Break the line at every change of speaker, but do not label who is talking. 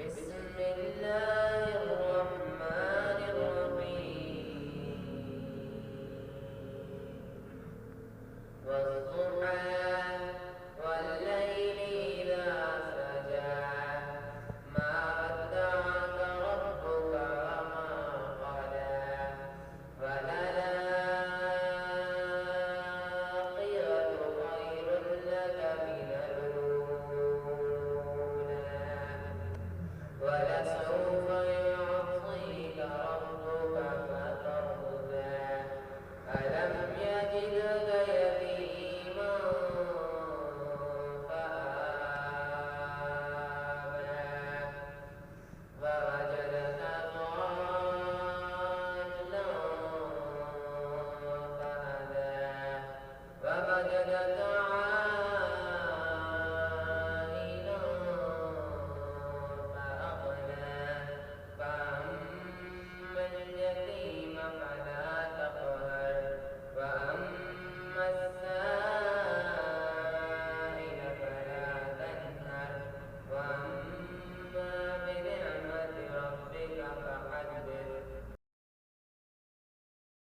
بسم الله الرحمن الرحيم والضحى والليل إذا سجى ما ودعك ربك وما قلى وللآخرة خير لك من الأولى ولسوف يعطيك ربك فترضى ألم يجدك يتيما فآوى ووجدك ضالا فهدى ووجدك